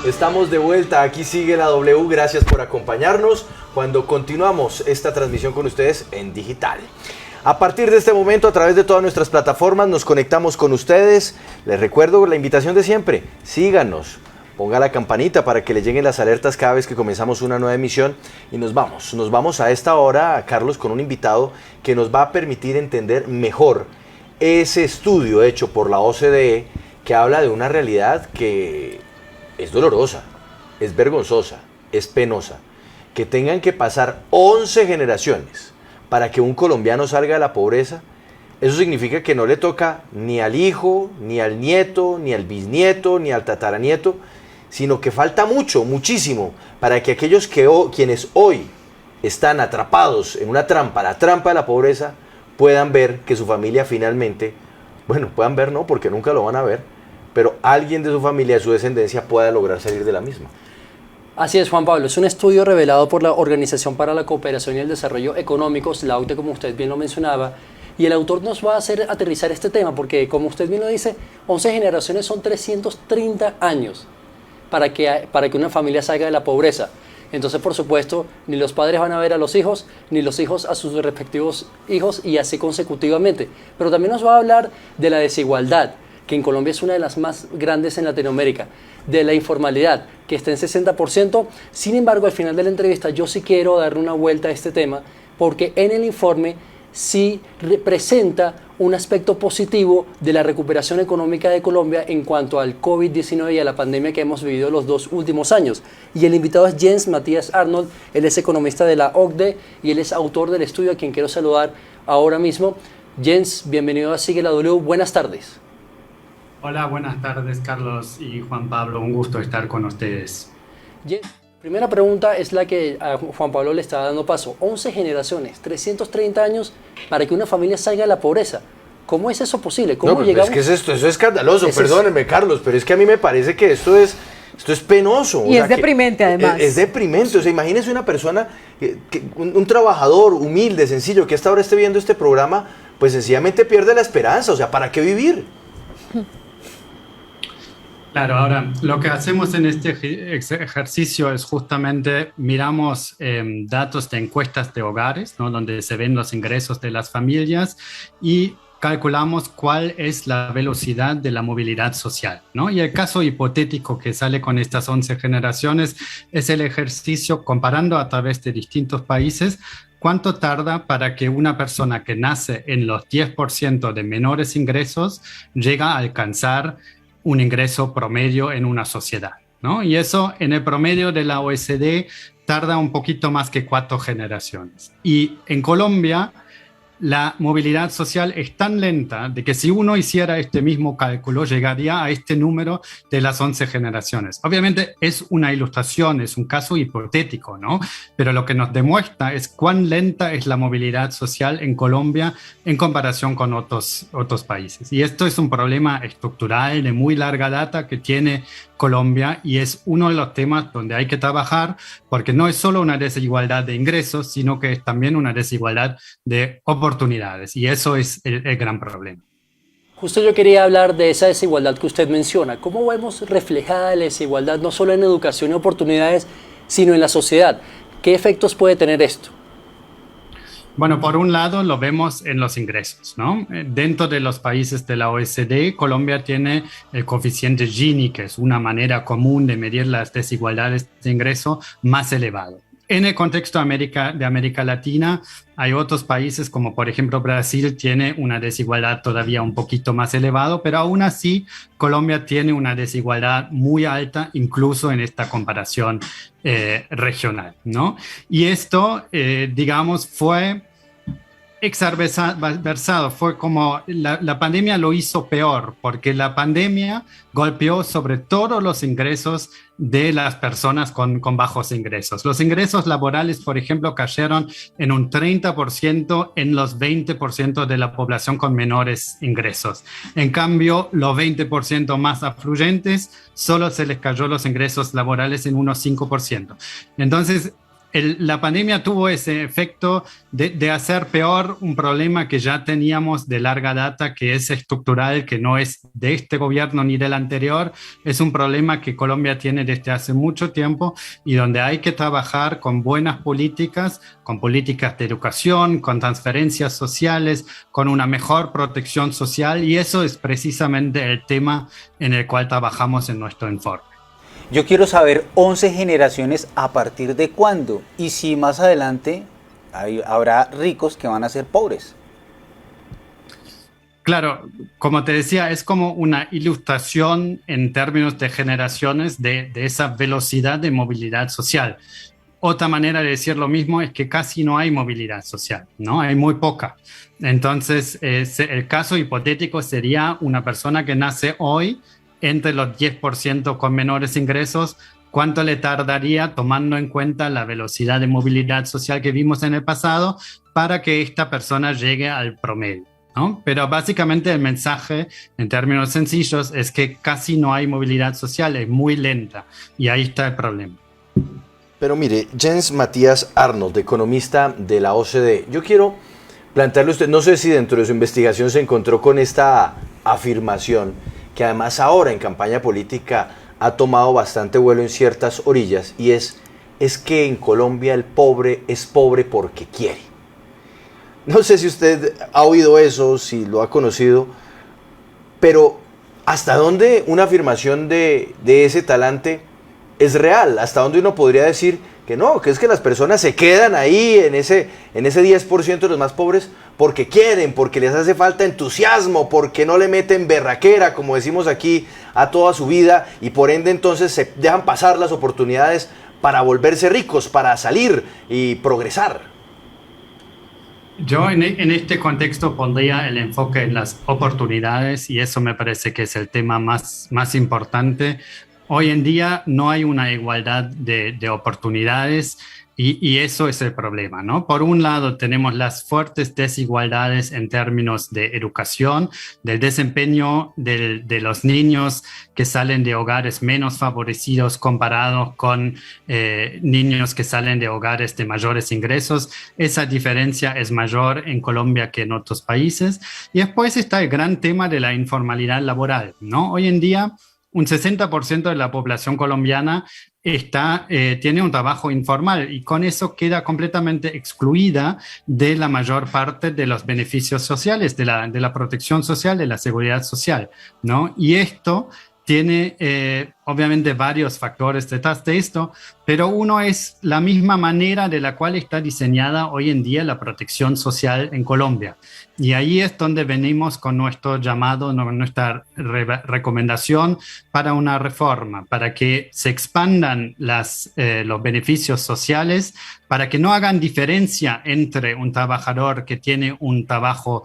Estamos de vuelta, aquí sigue la W, gracias por acompañarnos cuando continuamos esta transmisión con ustedes en digital. A partir de este momento, a través de todas nuestras plataformas, nos conectamos con ustedes. Les recuerdo la invitación de siempre, síganos, ponga la campanita para que le lleguen las alertas cada vez que comenzamos una nueva emisión y nos vamos a esta hora, Carlos, con un invitado que nos va a permitir entender mejor ese estudio hecho por la OCDE que habla de una realidad que es dolorosa, es vergonzosa, es penosa. Que tengan que pasar 11 generaciones para que un colombiano salga de la pobreza, eso significa que no le toca ni al hijo, ni al nieto, ni al bisnieto, ni al tataranieto, sino que falta mucho, muchísimo, para que aquellos quienes hoy están atrapados en una trampa, la trampa de la pobreza, puedan ver que su familia finalmente, bueno, puedan ver no, porque nunca lo van a ver, pero alguien de su familia, de su descendencia, pueda lograr salir de la misma. Así es, Juan Pablo. Es un estudio revelado por la Organización para la Cooperación y el Desarrollo Económicos, la OCDE, como usted bien lo mencionaba, y el autor nos va a hacer aterrizar este tema, porque como usted bien lo dice, 11 generaciones son 330 años para que una familia salga de la pobreza. Entonces, por supuesto, ni los padres van a ver a los hijos, ni los hijos a sus respectivos hijos, y así consecutivamente. Pero también nos va a hablar de la desigualdad, que en Colombia es una de las más grandes en Latinoamérica, de la informalidad, que está en 60%. Sin embargo, al final de la entrevista yo sí quiero darle una vuelta a este tema, porque en el informe sí representa un aspecto positivo de la recuperación económica de Colombia en cuanto al COVID-19 y a la pandemia que hemos vivido los 2 últimos años. Y el invitado es Jens Matthias Arnold, él es economista de la OCDE y él es autor del estudio, a quien quiero saludar ahora mismo. Jens, bienvenido a Sigue la W, buenas tardes. Hola, buenas tardes, Carlos y Juan Pablo. Un gusto estar con ustedes. Primera pregunta es la que a Juan Pablo le está dando paso. 11 generaciones, 330 años para que una familia salga de la pobreza. ¿Cómo es eso posible? ¿Cómo no, llegamos? Es que es esto, eso es escandaloso, perdónenme, Carlos, pero es que a mí me parece que esto es penoso. Y es deprimente, además. Es deprimente. O sea, imagínese una persona, un trabajador humilde, sencillo, que hasta ahora esté viendo este programa, pues sencillamente pierde la esperanza. O sea, ¿para qué vivir? Claro, ahora lo que hacemos en este ejercicio es justamente miramos datos de encuestas de hogares, ¿no? Donde se ven los ingresos de las familias y calculamos cuál es la velocidad de la movilidad social, ¿no? Y el caso hipotético que sale con estas 11 generaciones es el ejercicio comparando a través de distintos países cuánto tarda para que una persona que nace en los 10% de menores ingresos llega a alcanzar un ingreso promedio en una sociedad, ¿no? Y eso en el promedio de la OECD tarda un poquito más que 4 generaciones. Y en Colombia la movilidad social es tan lenta de que si uno hiciera este mismo cálculo llegaría a este número de las 11 generaciones. Obviamente es una ilustración, es un caso hipotético, ¿no? Pero lo que nos demuestra es cuán lenta es la movilidad social en Colombia en comparación con otros países. Y esto es un problema estructural de muy larga data que tiene Colombia y es uno de los temas donde hay que trabajar porque no es solo una desigualdad de ingresos, sino que es también una desigualdad de oportunidades y eso es el gran problema. Justo yo quería hablar de esa desigualdad que usted menciona. ¿Cómo vemos reflejada la desigualdad no solo en educación y oportunidades, sino en la sociedad? ¿Qué efectos puede tener esto? Bueno, por un lado lo vemos en los ingresos, ¿no? Dentro de los países de la OECD, Colombia tiene el coeficiente Gini, que es una manera común de medir las desigualdades de ingreso más elevado. En el contexto de América Latina, hay otros países como por ejemplo Brasil tiene una desigualdad todavía un poquito más elevada, pero aún así Colombia tiene una desigualdad muy alta incluso en esta comparación regional, ¿no? Y esto, digamos, fue exaversado, fue como la pandemia lo hizo peor, porque la pandemia golpeó sobre todo los ingresos de las personas con bajos ingresos. Los ingresos laborales, por ejemplo, cayeron en un 30% en los 20% de la población con menores ingresos. En cambio, los 20% más afluyentes, solo se les cayó los ingresos laborales en unos 5%. Entonces, la pandemia tuvo ese efecto de hacer peor un problema que ya teníamos de larga data, que es estructural, que no es de este gobierno ni del anterior. Es un problema que Colombia tiene desde hace mucho tiempo y donde hay que trabajar con buenas políticas, con políticas de educación, con transferencias sociales, con una mejor protección social, y eso es precisamente el tema en el cual trabajamos en nuestro informe. Yo quiero saber 11 generaciones a partir de cuándo y si más adelante habrá ricos que van a ser pobres. Claro, como te decía, es como una ilustración en términos de generaciones de esa velocidad de movilidad social. Otra manera de decir lo mismo es que casi no hay movilidad social, ¿no? Hay muy poca. Entonces, el caso hipotético sería una persona que nace hoy entre los 10% con menores ingresos. ¿Cuánto le tardaría, tomando en cuenta la velocidad de movilidad social que vimos en el pasado, para que esta persona llegue al promedio, ¿no? Pero básicamente el mensaje, en términos sencillos, es que casi no hay movilidad social, es muy lenta, y ahí está el problema. Pero mire, Jens Mathias Arnold, economista de la OCDE, yo quiero plantearle a usted, no sé si dentro de su investigación se encontró con esta afirmación, que además ahora en campaña política ha tomado bastante vuelo en ciertas orillas, y es que en Colombia el pobre es pobre porque quiere. No sé si usted ha oído eso, si lo ha conocido, pero ¿hasta dónde una afirmación de ese talante es real? ¿Hasta dónde uno podría decir que no, que es que las personas se quedan ahí en ese 10% de los más pobres porque quieren, porque les hace falta entusiasmo, porque no le meten berraquera, como decimos aquí, a toda su vida, y por ende entonces se dejan pasar las oportunidades para volverse ricos, para salir y progresar? Yo en este contexto pondría el enfoque en las oportunidades, y eso me parece que es el tema más importante. Hoy en día no hay una igualdad de oportunidades, y eso es el problema, ¿no? Por un lado tenemos las fuertes desigualdades en términos de educación, del desempeño de los niños que salen de hogares menos favorecidos comparados con niños que salen de hogares de mayores ingresos. Esa diferencia es mayor en Colombia que en otros países. Y después está el gran tema de la informalidad laboral, ¿no? Hoy en día un 60% de la población colombiana tiene un trabajo informal, y con eso queda completamente excluida de la mayor parte de los beneficios sociales, de la protección social, de la seguridad social, ¿no? Y esto tiene obviamente varios factores detrás de esto, pero uno es la misma manera de la cual está diseñada hoy en día la protección social en Colombia. Y ahí es donde venimos con nuestro llamado, nuestra recomendación para una reforma, para que se expandan los beneficios sociales, para que no hagan diferencia entre un trabajador que tiene un trabajo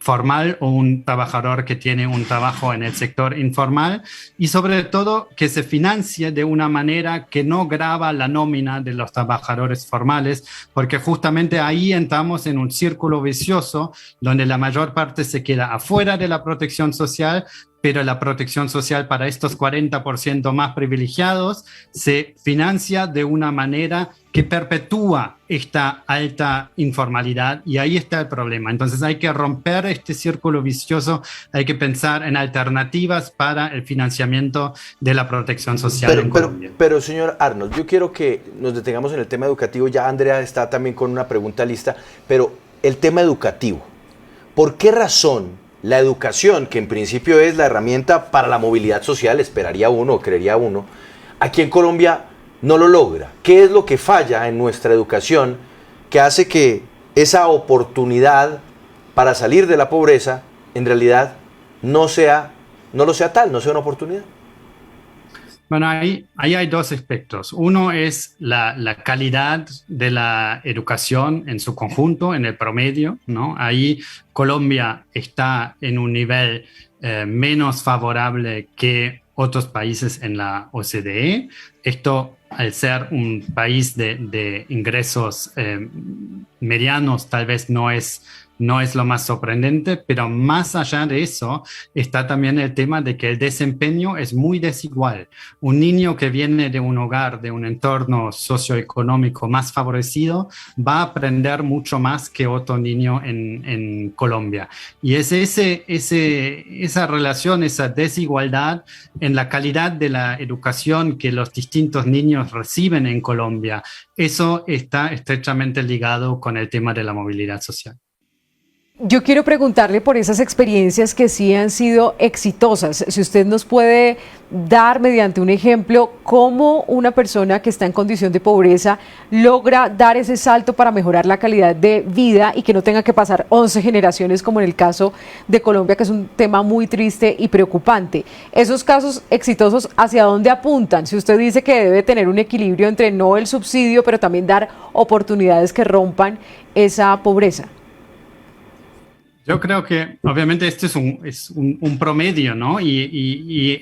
formal o un trabajador que tiene un trabajo en el sector informal, y sobre todo que se financie de una manera que no grava la nómina de los trabajadores formales, porque justamente ahí entramos en un círculo vicioso donde la mayor parte se queda afuera de la protección social, pero la protección social para estos 40% más privilegiados se financia de una manera que perpetúa esta alta informalidad, y ahí está el problema. Entonces hay que romper este círculo vicioso, hay que pensar en alternativas para el financiamiento de la protección social en Colombia. Pero señor Arnold, yo quiero que nos detengamos en el tema educativo. Ya Andrea está también con una pregunta lista, pero el tema educativo, ¿por qué razón la educación, que en principio es la herramienta para la movilidad social, esperaría uno o creería uno, aquí en Colombia no lo logra? ¿Qué es lo que falla en nuestra educación que hace que esa oportunidad para salir de la pobreza en realidad no lo sea una oportunidad? Bueno, ahí hay dos aspectos. Uno es la calidad de la educación en su conjunto, en el promedio, ¿no? Ahí Colombia está en un nivel menos favorable que otros países en la OCDE. Esto, al ser un país de ingresos medianos, tal vez no es no es lo más sorprendente, pero más allá de eso está también el tema de que el desempeño es muy desigual. Un niño que viene de un hogar, de un entorno socioeconómico más favorecido, va a aprender mucho más que otro niño en Colombia. Y es esa relación, esa desigualdad en la calidad de la educación que los distintos niños reciben en Colombia, eso está estrechamente ligado con el tema de la movilidad social. Yo quiero preguntarle por esas experiencias que sí han sido exitosas. Si usted nos puede dar mediante un ejemplo cómo una persona que está en condición de pobreza logra dar ese salto para mejorar la calidad de vida y que no tenga que pasar 11 generaciones como en el caso de Colombia, que es un tema muy triste y preocupante. Esos casos exitosos, ¿hacia dónde apuntan? Si usted dice que debe tener un equilibrio entre no el subsidio, pero también dar oportunidades que rompan esa pobreza. Yo creo que obviamente este es un promedio, ¿no? Y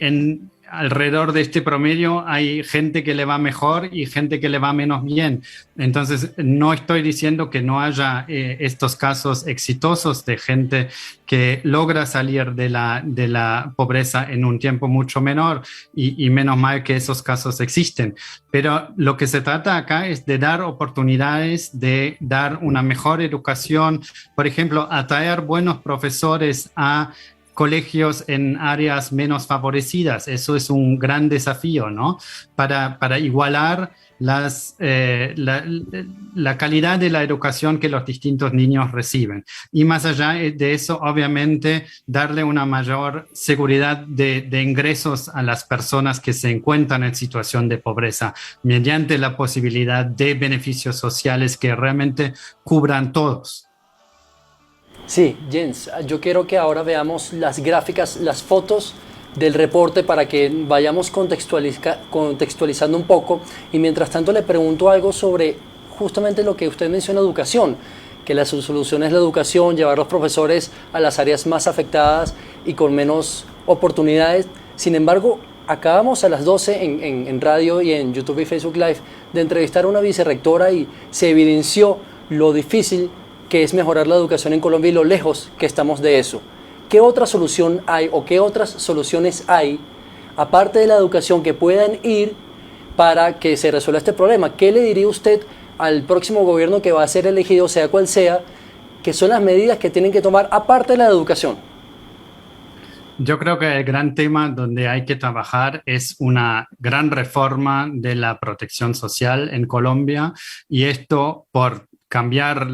alrededor de este promedio hay gente que le va mejor y gente que le va menos bien. Entonces, no estoy diciendo que no haya estos casos exitosos de gente que logra salir de la pobreza en un tiempo mucho menor y menos mal que esos casos existen. Pero lo que se trata acá es de dar oportunidades, de dar una mejor educación, por ejemplo, atraer buenos profesores a colegios en áreas menos favorecidas. Eso es un gran desafío, ¿no? Para igualar la calidad de la educación que los distintos niños reciben. Y más allá de eso, obviamente, darle una mayor seguridad de ingresos a las personas que se encuentran en situación de pobreza, mediante la posibilidad de beneficios sociales que realmente cubran todos. Sí, Jens, yo quiero que ahora veamos las gráficas, las fotos del reporte para que vayamos contextualizando un poco. Y mientras tanto le pregunto algo sobre justamente lo que usted menciona, educación, que la solución es la educación, llevar los profesores a las áreas más afectadas y con menos oportunidades. Sin embargo, acabamos a las 12 en radio y en YouTube y Facebook Live de entrevistar a una vicerrectora y se evidenció lo difícil que es mejorar la educación en Colombia y lo lejos que estamos de eso. ¿Qué otra solución hay o qué otras soluciones hay, aparte de la educación, que puedan ir para que se resuelva este problema? ¿Qué le diría usted al próximo gobierno que va a ser elegido, sea cual sea, que son las medidas que tienen que tomar aparte de la educación? Yo creo que el gran tema donde hay que trabajar es una gran reforma de la protección social en Colombia, y esto por cambiar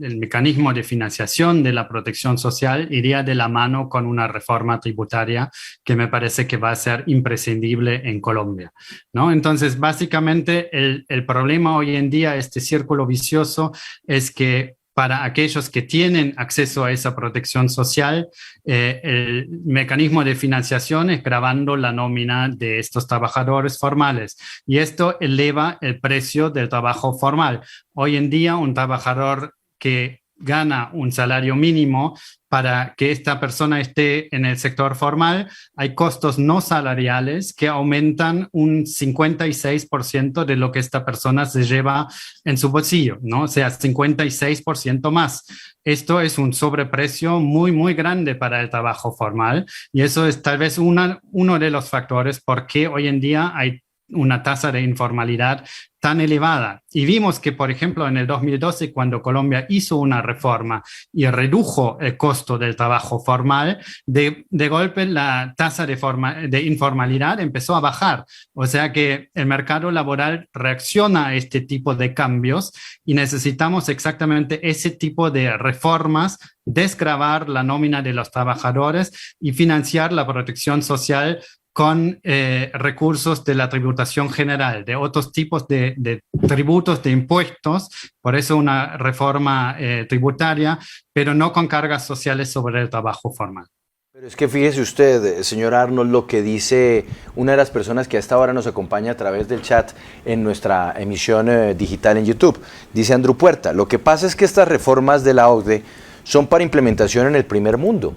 el mecanismo de financiación de la protección social iría de la mano con una reforma tributaria que me parece que va a ser imprescindible en Colombia, ¿no? Entonces, básicamente, el problema hoy en día, este círculo vicioso, es que para aquellos que tienen acceso a esa protección social, el mecanismo de financiación es gravando la nómina de estos trabajadores formales, y esto eleva el precio del trabajo formal. Hoy en día, un trabajador que gana un salario mínimo, para que esta persona esté en el sector formal, hay costos no salariales que aumentan un 56% de lo que esta persona se lleva en su bolsillo, ¿no? O sea, 56% más. Esto es un sobreprecio muy, muy grande para el trabajo formal, y eso es tal vez uno de los factores por qué hoy en día hay una tasa de informalidad tan elevada. Y vimos que, por ejemplo, en el 2012, cuando Colombia hizo una reforma y redujo el costo del trabajo formal, de golpe la tasa de informalidad empezó a bajar. O sea que el mercado laboral reacciona a este tipo de cambios, y necesitamos exactamente ese tipo de reformas, desgravar la nómina de los trabajadores y financiar la protección social con recursos de la tributación general, de otros tipos de tributos, de impuestos, por eso una reforma tributaria, pero no con cargas sociales sobre el trabajo formal. Pero es que fíjese usted, señor Arnold, lo que dice una de las personas que a esta hora nos acompaña a través del chat en nuestra emisión digital en YouTube. Dice Andrew Puerta: lo que pasa es que estas reformas de la OCDE son para implementación en el primer mundo,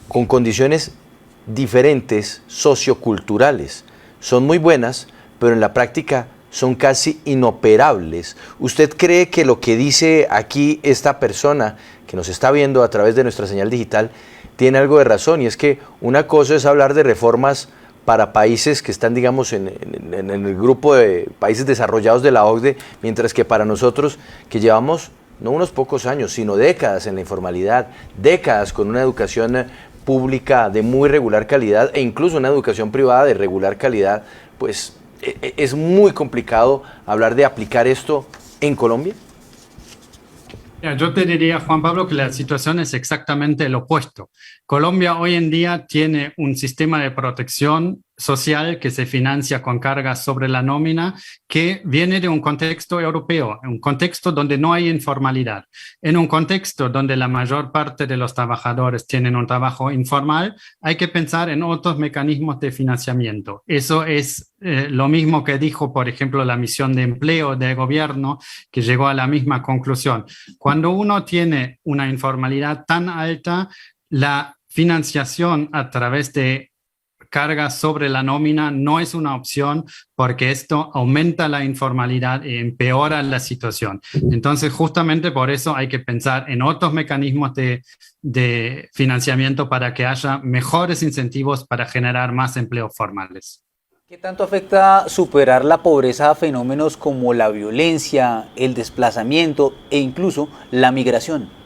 con condiciones diferentes socioculturales. Son muy buenas, pero en la práctica son casi inoperables. ¿Usted cree que lo que dice aquí esta persona que nos está viendo a través de nuestra señal digital tiene algo de razón? Y es que una cosa es hablar de reformas para países que están, digamos, en el grupo de países desarrollados de la OCDE, mientras que para nosotros, que llevamos no unos pocos años, sino décadas en la informalidad, décadas con una educación pública de muy regular calidad e incluso una educación privada de regular calidad, pues es muy complicado hablar de aplicar esto en Colombia. Yo te diría, Juan Pablo, que la situación es exactamente el opuesto. Colombia hoy en día tiene un sistema de protección social que se financia con cargas sobre la nómina que viene de un contexto europeo, un contexto donde no hay informalidad, en un contexto donde la mayor parte de los trabajadores tienen un trabajo informal, hay que pensar en otros mecanismos de financiamiento. Eso es lo mismo que dijo, por ejemplo, la misión de empleo del gobierno, que llegó a la misma conclusión. Cuando uno tiene una informalidad tan alta, la financiación a través de cargas sobre la nómina no es una opción porque esto aumenta la informalidad y empeora la situación. Entonces, justamente por eso hay que pensar en otros mecanismos de financiamiento para que haya mejores incentivos para generar más empleos formales. ¿Qué tanto afecta superar la pobreza a fenómenos como la violencia, el desplazamiento e incluso la migración?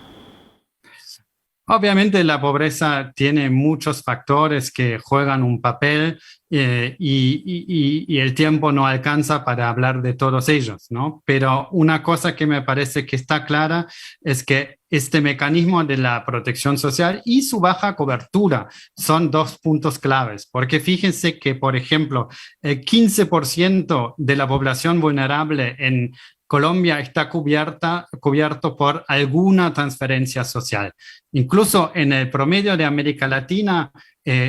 Obviamente la pobreza tiene muchos factores que juegan un papel y el tiempo no alcanza para hablar de todos ellos, ¿no? Pero una cosa que me parece que está clara es que este mecanismo de la protección social y su baja cobertura son dos puntos claves, porque fíjense que, por ejemplo, el 15% de la población vulnerable en Colombia está cubierto por alguna transferencia social. Incluso en el promedio de América Latina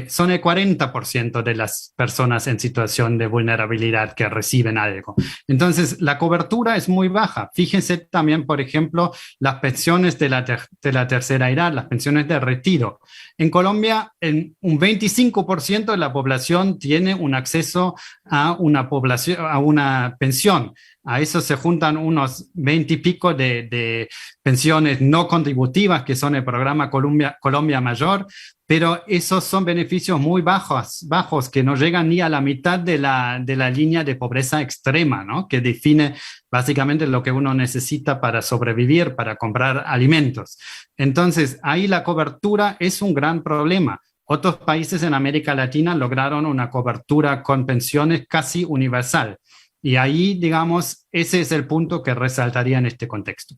son el 40% de las personas en situación de vulnerabilidad que reciben algo. Entonces, la cobertura es muy baja. Fíjense también, por ejemplo, las pensiones de la tercera edad, las pensiones de retiro. En Colombia, un 25% de la población tiene un acceso a una pensión. A eso se juntan unos 20 y pico de pensiones no contributivas, que son el programa Colombia Mayor, pero esos son beneficios muy bajos que no llegan ni a la mitad de la línea de pobreza extrema, ¿no? Que define básicamente lo que uno necesita para sobrevivir, para comprar alimentos. Entonces, ahí la cobertura es un gran problema. Otros países en América Latina lograron una cobertura con pensiones casi universal. Y ahí, digamos, ese es el punto que resaltaría en este contexto.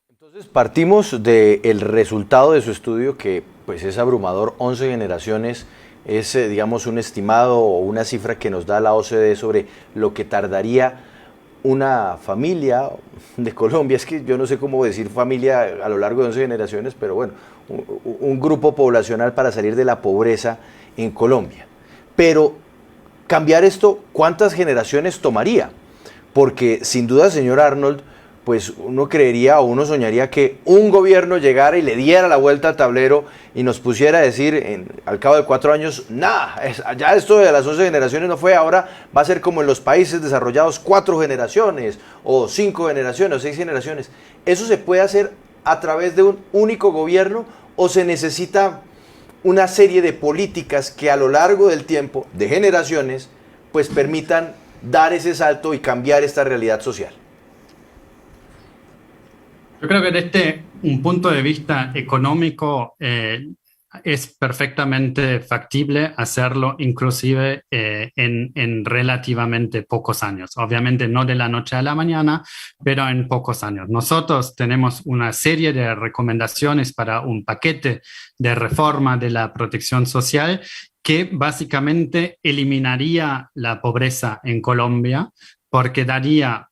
Entonces partimos del resultado de su estudio, que pues es abrumador. 11 generaciones es, digamos, un estimado o una cifra que nos da la OCDE sobre lo que tardaría una familia de Colombia. Es que yo no sé cómo decir familia a lo largo de 11 generaciones, pero bueno, un grupo poblacional para salir de la pobreza en Colombia. Pero cambiar esto, ¿cuántas generaciones tomaría? Porque sin duda, señor Arnold, pues uno creería o uno soñaría que un gobierno llegara y le diera la vuelta al tablero y nos pusiera a decir al cabo de 4 años, nada, ya esto de las 11 generaciones no fue, ahora va a ser como en los países desarrollados 4 generaciones o 5 generaciones o 6 generaciones. ¿Eso se puede hacer a través de un único gobierno o se necesita una serie de políticas que a lo largo del tiempo, de generaciones, pues permitan dar ese salto y cambiar esta realidad social? Yo creo que desde un punto de vista económico es perfectamente factible hacerlo, inclusive en relativamente pocos años. Obviamente no de la noche a la mañana, pero en pocos años. Nosotros tenemos una serie de recomendaciones para un paquete de reforma de la protección social que básicamente eliminaría la pobreza en Colombia, porque daría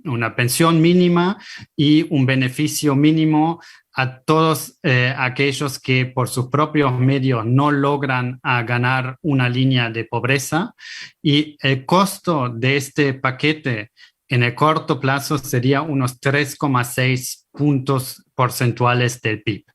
una pensión mínima y un beneficio mínimo a todos aquellos que por sus propios medios no logran ganar una línea de pobreza, y el costo de este paquete en el corto plazo sería unos 3,6 puntos porcentuales del PIB.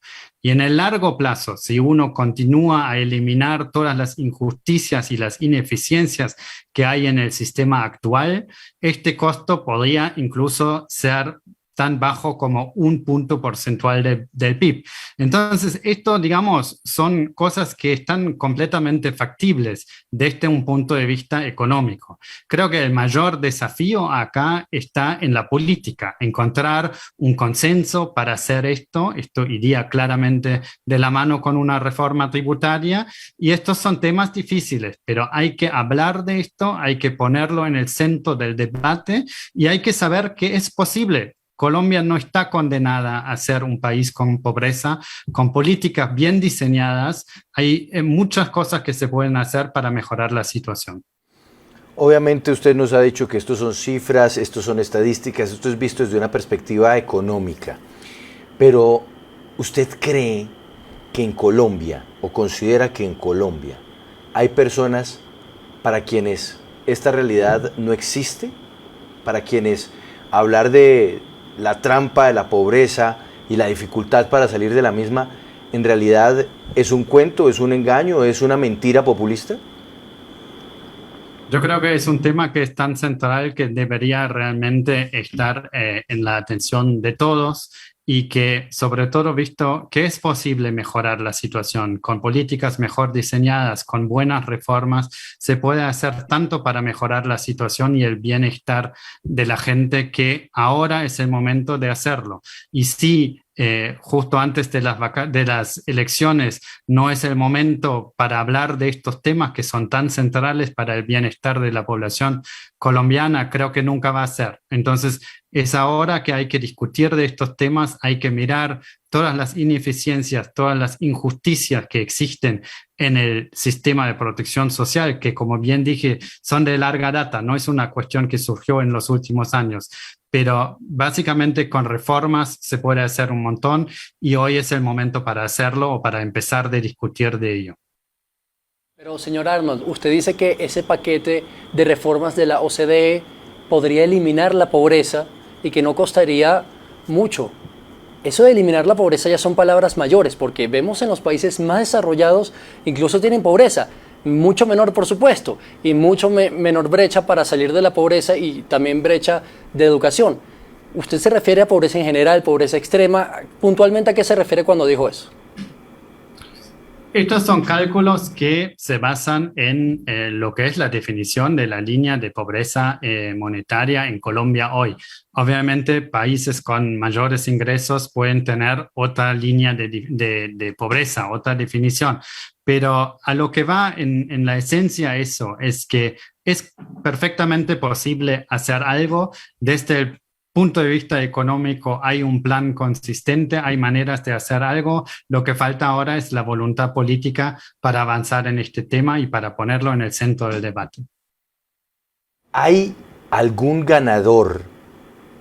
Y en el largo plazo, si uno continúa a eliminar todas las injusticias y las ineficiencias que hay en el sistema actual, este costo podría incluso ser tan bajo como 1 punto porcentual del PIB. Entonces, esto, digamos, son cosas que están completamente factibles desde un punto de vista económico. Creo que el mayor desafío acá está en la política, encontrar un consenso para hacer esto. Esto iría claramente de la mano con una reforma tributaria, y estos son temas difíciles, pero hay que hablar de esto, hay que ponerlo en el centro del debate y hay que saber que es posible. Colombia no está condenada a ser un país con pobreza. Con políticas bien diseñadas, hay muchas cosas que se pueden hacer para mejorar la situación. Obviamente usted nos ha dicho que estos son cifras, estos son estadísticas, esto es visto desde una perspectiva económica. Pero ¿usted cree que en Colombia, o considera que en Colombia, hay personas para quienes esta realidad no existe? Para quienes hablar de la trampa de la pobreza y la dificultad para salir de la misma, ¿en realidad es un cuento, es un engaño, es una mentira populista? Yo creo que es un tema que es tan central que debería realmente estar en la atención de todos, y que, sobre todo, visto que es posible mejorar la situación con políticas mejor diseñadas, con buenas reformas, se puede hacer tanto para mejorar la situación y el bienestar de la gente, que ahora es el momento de hacerlo. Y si justo antes de las elecciones no es el momento para hablar de estos temas que son tan centrales para el bienestar de la población colombiana, creo que nunca va a ser. Entonces, es ahora que hay que discutir de estos temas, hay que mirar todas las ineficiencias, todas las injusticias que existen en el sistema de protección social, que, como bien dije, son de larga data, no es una cuestión que surgió en los últimos años. Pero básicamente con reformas se puede hacer un montón, y hoy es el momento para hacerlo o para empezar a discutir de ello. Pero, señor Arnold, usted dice que ese paquete de reformas de la OCDE podría eliminar la pobreza y que no costaría mucho. Eso de eliminar la pobreza ya son palabras mayores, porque vemos en los países más desarrollados incluso tienen pobreza, mucho menor por supuesto, y mucho menor brecha para salir de la pobreza, y también brecha de educación. ¿Usted se refiere a pobreza en general, pobreza extrema? ¿Puntualmente a qué se refiere cuando dijo eso? Estos son cálculos que se basan en lo que es la definición de la línea de pobreza monetaria en Colombia hoy. Obviamente, países con mayores ingresos pueden tener otra línea de pobreza, otra definición. Pero a lo que va en la esencia eso es que es perfectamente posible hacer algo desde el punto de vista económico. Hay un plan consistente, hay maneras de hacer algo. Lo que falta ahora es la voluntad política para avanzar en este tema y para ponerlo en el centro del debate. ¿Hay algún ganador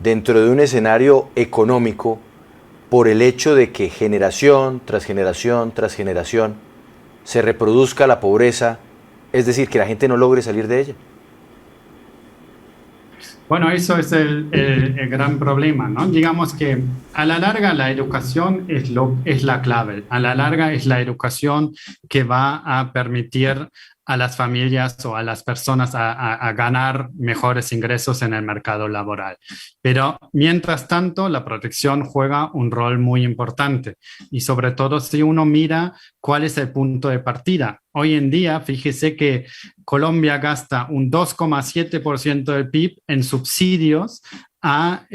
dentro de un escenario económico por el hecho de que generación tras generación tras generación se reproduzca la pobreza, es decir, que la gente no logre salir de ella? Bueno, eso es el gran problema, ¿no? Digamos que a la larga la educación es la clave. A la larga es la educación que va a permitir a las familias o a las personas a ganar mejores ingresos en el mercado laboral. Pero mientras tanto, la protección juega un rol muy importante, y sobre todo si uno mira cuál es el punto de partida. Hoy en día, fíjese que Colombia gasta un 2,7% del PIB en subsidios a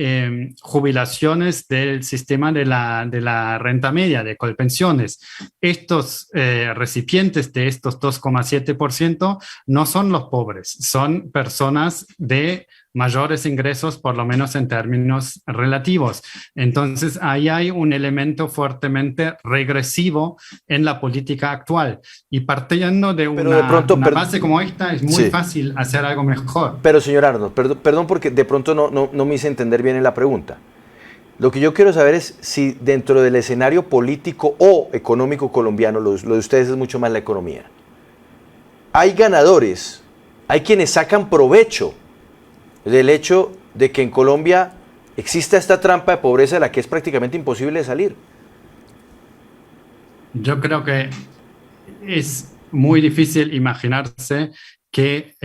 jubilaciones del sistema de la renta media, de Colpensiones. Estos recipientes de estos 2,7% no son los pobres, son personas de mayores ingresos, por lo menos en términos relativos. Entonces, ahí hay un elemento fuertemente regresivo en la política actual. Y partiendo de una base como esta, es muy fácil hacer algo mejor. Pero, señor Arnold, perdón porque de pronto no me hice entender bien en la pregunta. Lo que yo quiero saber es si dentro del escenario político o económico colombiano, lo de ustedes es mucho más la economía, hay ganadores, hay quienes sacan provecho del hecho de que en Colombia exista esta trampa de pobreza de la que es prácticamente imposible de salir. Yo creo que es muy difícil imaginarse que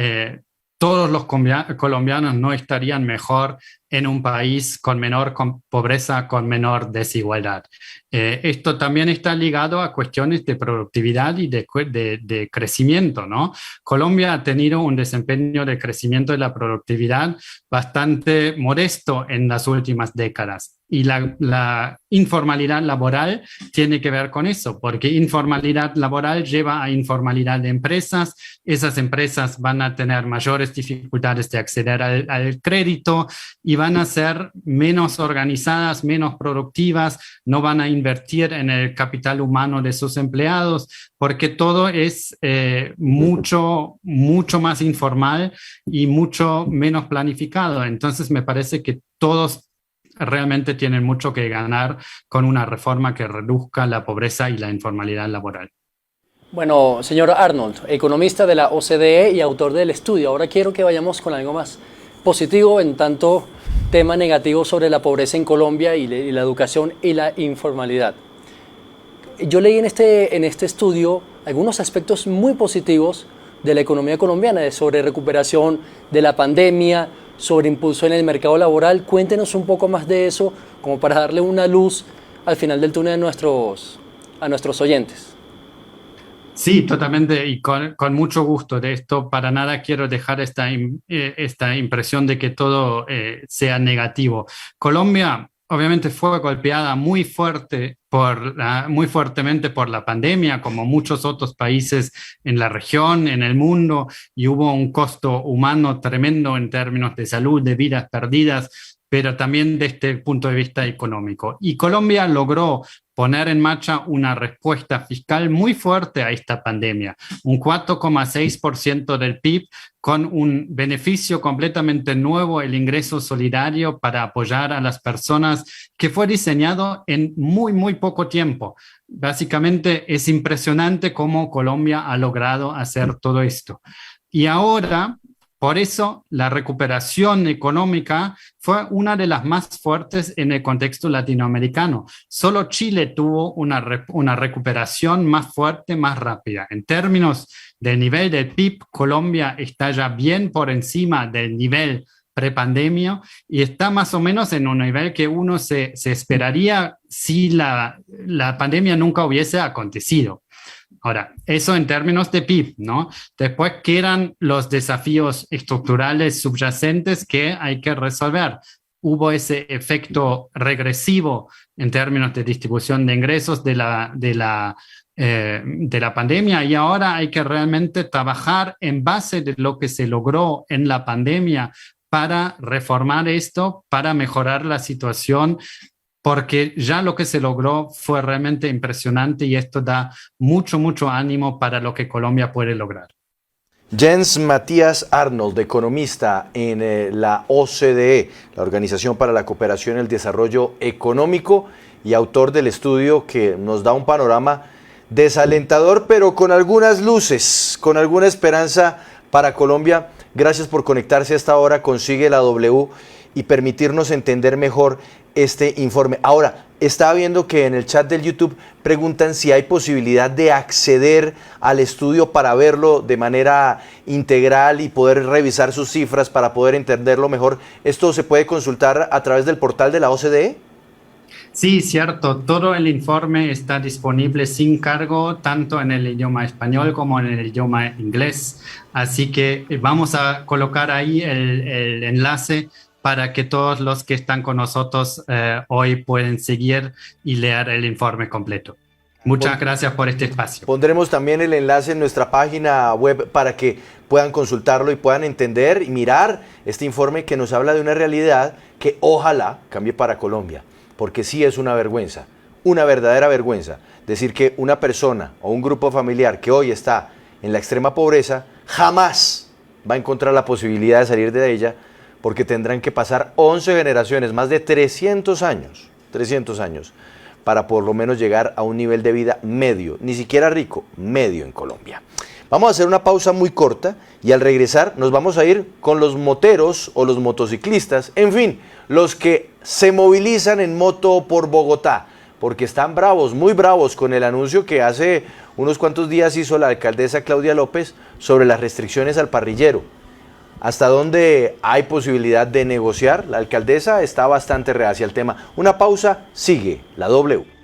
todos los colombianos no estarían mejor en un país con menor pobreza, con menor desigualdad. Esto también está ligado a cuestiones de productividad y de crecimiento, ¿no? Colombia ha tenido un desempeño de crecimiento de la productividad bastante modesto en las últimas décadas. Y la informalidad laboral tiene que ver con eso, porque informalidad laboral lleva a informalidad de empresas. Esas empresas van a tener mayores dificultades de acceder al crédito y van a ser menos organizadas, menos productivas, no van a invertir en el capital humano de sus empleados, porque todo es mucho más informal y mucho menos planificado. Entonces me parece que todos realmente tienen mucho que ganar con una reforma que reduzca la pobreza y la informalidad laboral. Bueno, señor Arnold, economista de la OCDE y autor del estudio, ahora quiero que vayamos con algo más positivo en tanto tema negativo sobre la pobreza en Colombia y la educación y la informalidad. Yo leí en este estudio algunos aspectos muy positivos de la economía colombiana, sobre recuperación de la pandemia, sobre impulso en el mercado laboral. Cuéntenos un poco más de eso, como para darle una luz al final del túnel a nuestros oyentes. Sí, totalmente, y con mucho gusto de esto. Para nada quiero dejar esta impresión de que todo sea negativo. Colombia obviamente fue golpeada muy fuertemente por la pandemia, como muchos otros países en la región, en el mundo, y hubo un costo humano tremendo en términos de salud, de vidas perdidas, pero también desde el punto de vista económico. Y Colombia logró poner en marcha una respuesta fiscal muy fuerte a esta pandemia, un 4,6% del PIB, con un beneficio completamente nuevo, el ingreso solidario para apoyar a las personas, que fue diseñado en muy poco tiempo. Básicamente es impresionante cómo Colombia ha logrado hacer todo esto. Y ahora, por eso, la recuperación económica fue una de las más fuertes en el contexto latinoamericano. Solo Chile tuvo una recuperación más fuerte, más rápida. En términos del nivel del PIB, Colombia está ya bien por encima del nivel prepandemia y está más o menos en un nivel que uno se esperaría si la pandemia nunca hubiese acontecido. Ahora, eso en términos de PIB, ¿no? Después quedan los desafíos estructurales subyacentes que hay que resolver. Hubo ese efecto regresivo en términos de distribución de ingresos de la pandemia, y ahora hay que realmente trabajar en base de lo que se logró en la pandemia para reformar esto, para mejorar la situación, porque ya lo que se logró fue realmente impresionante y esto da mucho ánimo para lo que Colombia puede lograr. Jens Matías Arnold, economista en la OCDE, la Organización para la Cooperación y el Desarrollo Económico, y autor del estudio que nos da un panorama desalentador, pero con algunas luces, con alguna esperanza para Colombia. Gracias por conectarse a esta hora con Sigue la W y permitirnos entender mejor este informe. Ahora, estaba viendo que en el chat del YouTube preguntan si hay posibilidad de acceder al estudio para verlo de manera integral y poder revisar sus cifras para poder entenderlo mejor. ¿Esto se puede consultar a través del portal de la OCDE? Sí, cierto. Todo el informe está disponible sin cargo, tanto en el idioma español como en el idioma inglés. Así que vamos a colocar ahí el enlace para que todos los que están con nosotros hoy pueden seguir y leer el informe completo. Muchas gracias por este espacio. Pondremos también el enlace en nuestra página web para que puedan consultarlo y puedan entender y mirar este informe que nos habla de una realidad que ojalá cambie para Colombia, porque sí es una vergüenza, una verdadera vergüenza, decir que una persona o un grupo familiar que hoy está en la extrema pobreza jamás va a encontrar la posibilidad de salir de ella, porque tendrán que pasar 11 generaciones, más de 300 años, para por lo menos llegar a un nivel de vida medio, ni siquiera rico, medio en Colombia. Vamos a hacer una pausa muy corta y al regresar nos vamos a ir con los moteros o los motociclistas, en fin, los que se movilizan en moto por Bogotá, porque están bravos, muy bravos con el anuncio que hace unos cuantos días hizo la alcaldesa Claudia López sobre las restricciones al parrillero. ¿Hasta dónde hay posibilidad de negociar? La alcaldesa está bastante reacia al tema. Una pausa, sigue la W.